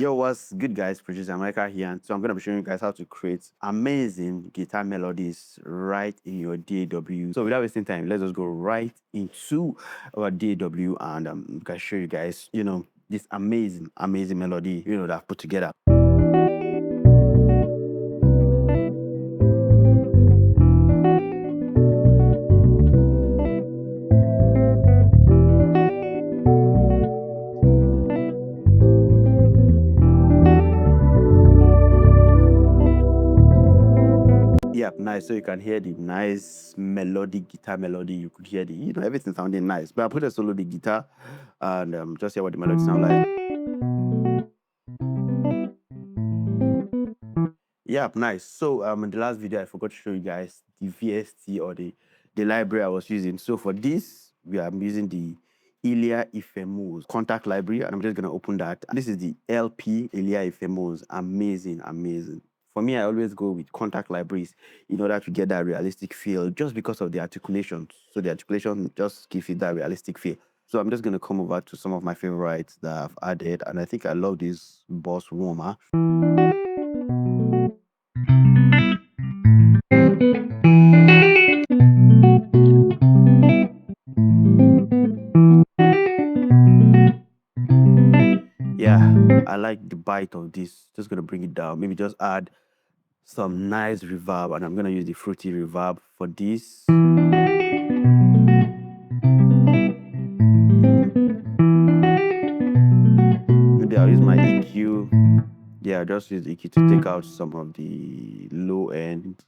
Yo, what's good, guys? Producer Mykah here, and so I'm gonna be showing you guys how to create amazing guitar melodies right in your DAW. So without wasting time, let's just go right into our DAW, and I'm gonna show you guys, this amazing melody, that I've put together. Yep, nice. So you can hear the nice melodic guitar melody. You could hear everything sounding nice. But I put a solo the guitar and just hear what the melody sound like. Yep, nice. So in the last video, I forgot to show you guys the VST or the library I was using. So for this, I'm using the Ilia Ifemo's contact library, and I'm just gonna open that. And this is the LP Ilia Ifemo's. Amazing. For me, I always go with contact libraries in order to get that realistic feel, just because of the articulation. So the articulation just gives it that realistic feel. So I'm just gonna come over to some of my favorites that I've added, and I think I love this Boss Warmer. Yeah, I like the bite of this. Just gonna bring it down. Maybe just add some nice reverb, and I'm gonna use the fruity reverb for this. Maybe I'll use my EQ. Yeah, I'll just use EQ to take out some of the low end.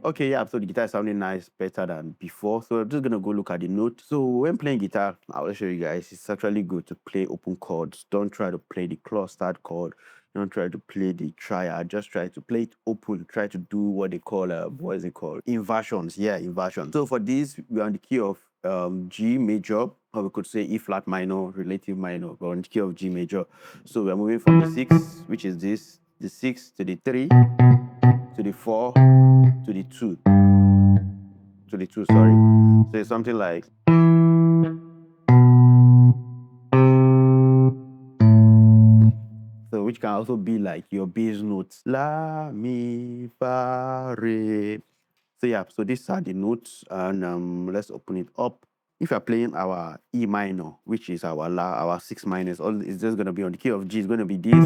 Okay, yeah, so the guitar is sounding nice, better than before. So I'm just gonna go look at the note. So when playing guitar, I'll show you guys, it's actually good to play open chords. Don't try to play the clustered chord. Don't try to play the triad. Just try to play it open. Try to do what they call, what is it called? Inversions. Yeah, inversions. So for this, we're on the key of G major, or we could say E flat minor, relative minor, but on the key of G major. So we're moving from the 6, which is this, the 6 to the 3, to the 4, to the 2. To the 2, sorry. So it's something like. So which can also be like your bass notes. La, mi, fa, re. So yeah, so these are the notes, and let's open it up. If you're playing our E minor, which is our La, our 6 minors, all it's just gonna be on the key of G. It's gonna be this.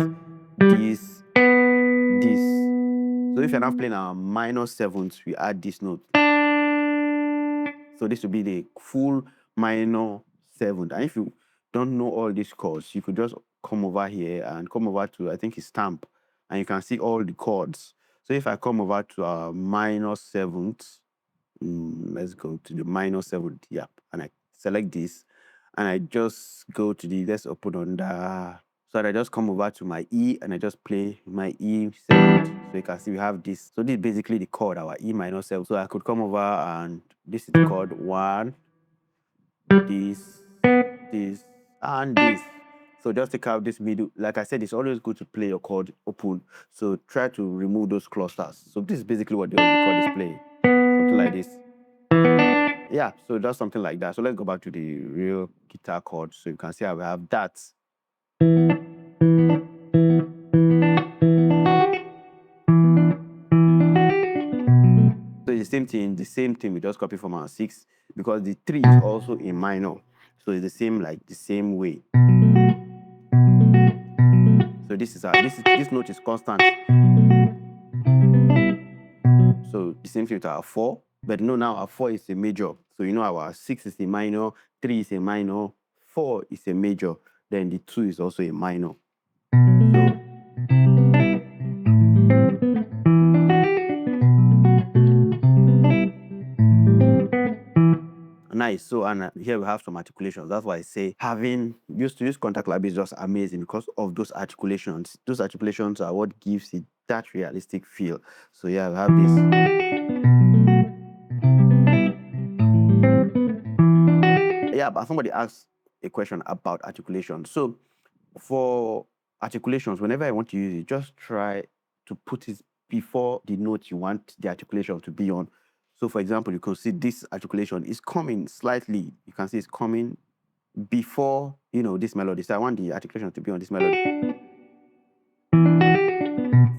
So if you're not playing our minor 7th, we add this note. So this will be the full minor 7th. And if you don't know all these chords, you could just come over here and come over to, I think it's stamp, and you can see all the chords. So if I come over to our minor 7th, let's go to the minor 7th, yeah, and I select this, and I just go to let's open on the, so I just come over to my E, and I just play my E 7th. So you can see we have this. So this is basically the chord, our E minor 7th. So I could come over, and this is the chord 1, this, and this. So just take out this middle. Like I said, it's always good to play your chord open. So try to remove those clusters. So this is basically what the chord is playing. Something like this. Yeah, so that's something like that. So let's go back to the real guitar chord. So you can see how we have that. So it's the same thing we just copy from our 6, because the 3 is also in minor. So it's the same way. So this note is constant. So the same thing with our 4, but no, now our 4 is a major. So our 6 is a minor, 3 is a minor, 4 is a major, then the 2 is also a minor. So nice. So and here we have some articulations. That's why I say used to use contact library is just amazing, because of those articulations. Those articulations are what gives it that realistic feel. So yeah, we have this. Yeah, but somebody asked a question about articulation. So for articulations, whenever I want to use it, just try to put it before the note you want the articulation to be on. So, for example, you can see this articulation is coming slightly. You can see it's coming before, this melody. So I want the articulation to be on this melody.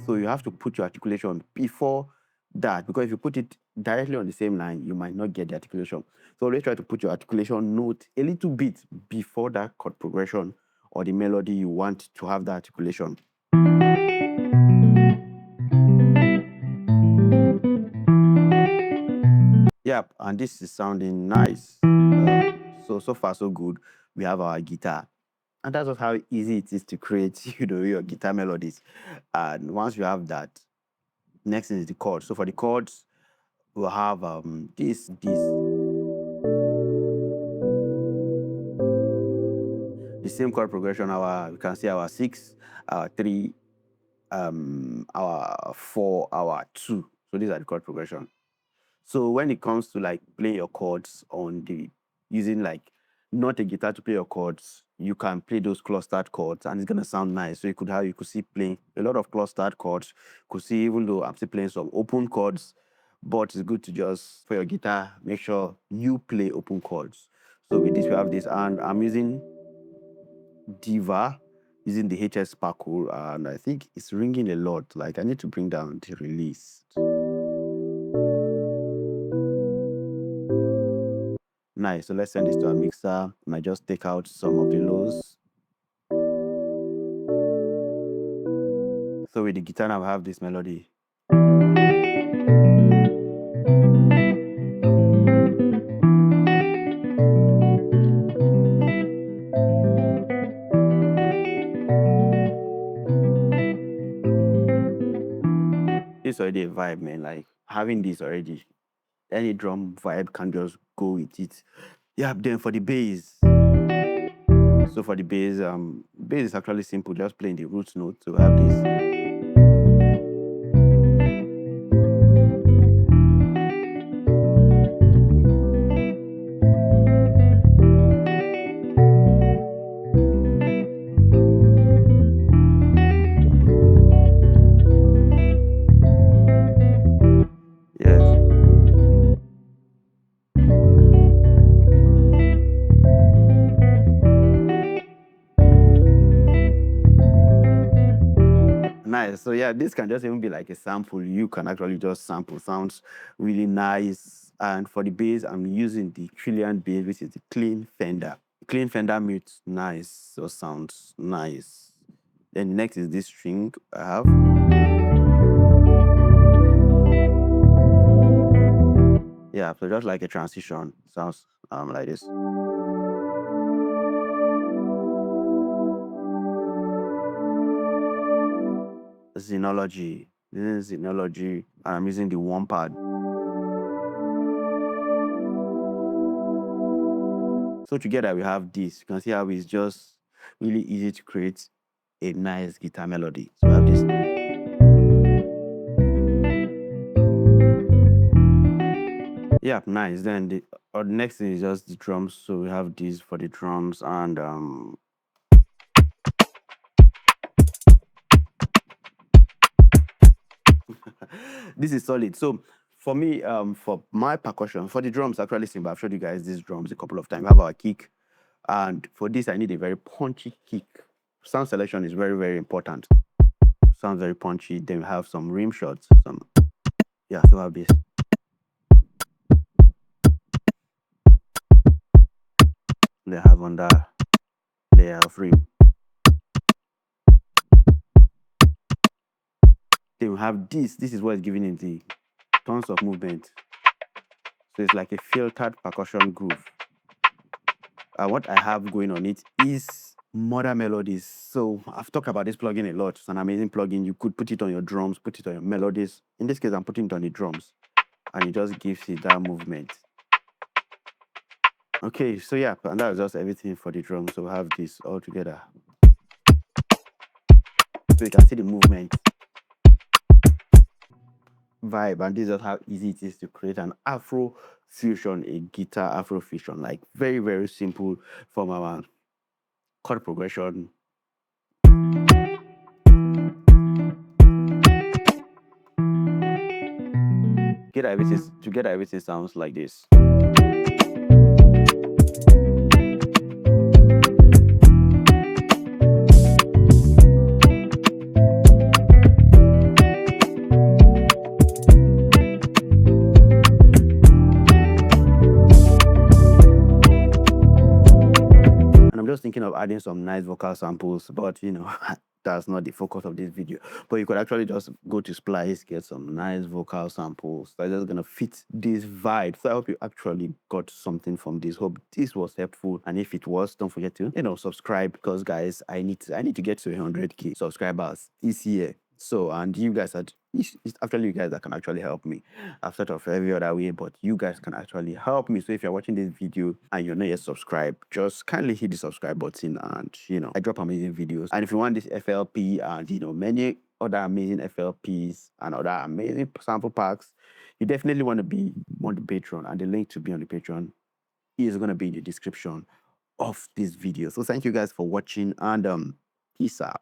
So you have to put your articulation before that, because if you put it directly on the same line, you might not get the articulation. So always try to put your articulation note a little bit before that chord progression or the melody you want to have that articulation. Yep, and this is sounding nice. So far so good. We have our guitar, and that's just how easy it is to create, your guitar melodies. And once you have that, next is the chords. So for the chords, we'll have this. The same chord progression. You can see our 6, our 3, our 4, our 2. So these are the chord progression. So when it comes to like playing your chords using like not a guitar to play your chords, you can play those clustered chords and it's gonna sound nice. So you could see playing a lot of clustered chords. You could see, even though I'm still playing some open chords, but it's good to just, for your guitar, make sure you play open chords. So with this we have this, and I'm using Diva, using the HS Sparkle, and I think it's ringing a lot. Like, I need to bring down the release. Nice. So let's send this to a mixer. I might just take out some of the lows. So with the guitar now, I have this melody. It's already a vibe, man. Like, having this already, any drum vibe can just go with it. Yeah, then for the bass. So for the bass is actually simple, just playing the root note. So I have this. Nice. So yeah, this can just even be like a sample. You can actually just sample. Sounds really nice. And for the bass, I'm using the Trillion bass, which is the clean Fender. Clean Fender mute, nice. So sounds nice. Then next is this string I have. Yeah, so just like a transition. Sounds like this. Xenology. This is Xenology, and I'm using the one pad. So together we have this. You can see how it's just really easy to create a nice guitar melody. So we have this. Yeah, nice. Then the next thing is just the drums. So we have this for the drums, and this is solid. So for me, for my percussion, for the drums, actually simple. I've showed you guys these drums a couple of times. We have our kick, and for this, I need a very punchy kick. Sound selection is very, very important. Sounds very punchy. Then we have some rim shots. So I have this. They have on that layer of rim. Then we have this. This is what is giving it the tons of movement. So it's like a filtered percussion groove. What I have going on it is Mother Melodies. So I've talked about this plugin a lot. It's an amazing plugin. You could put it on your drums, put it on your melodies. In this case, I'm putting it on the drums, and it just gives it that movement. Okay, so yeah, and that's just everything for the drums. So we have this all together. So you can see the movement vibe, and this is just how easy it is to create an Afro fusion, a guitar Afro fusion. Like, very, very simple from our chord progression. get everything sounds like this. I'm just thinking of adding some nice vocal samples, but you know, that's not the focus of this video. But you could actually just go to Splice, get some nice vocal samples that's just gonna fit this vibe. So I hope you actually got something from this. Hope this was helpful. And if it was, don't forget to, you know, subscribe, because guys, I need to get to 100K subscribers this year. So, and you guys are, it's actually you guys that can actually help me. I've thought of every other way, but you guys can actually help me. So if you're watching this video and you're not yet subscribed, just kindly hit the subscribe button, and you know, I drop amazing videos. And if you want this FLP and you know, many other amazing FLPs and other amazing sample packs, you definitely want to be on the Patreon, and the link to be on the Patreon is going to be in the description of this video. So thank you guys for watching, and peace out.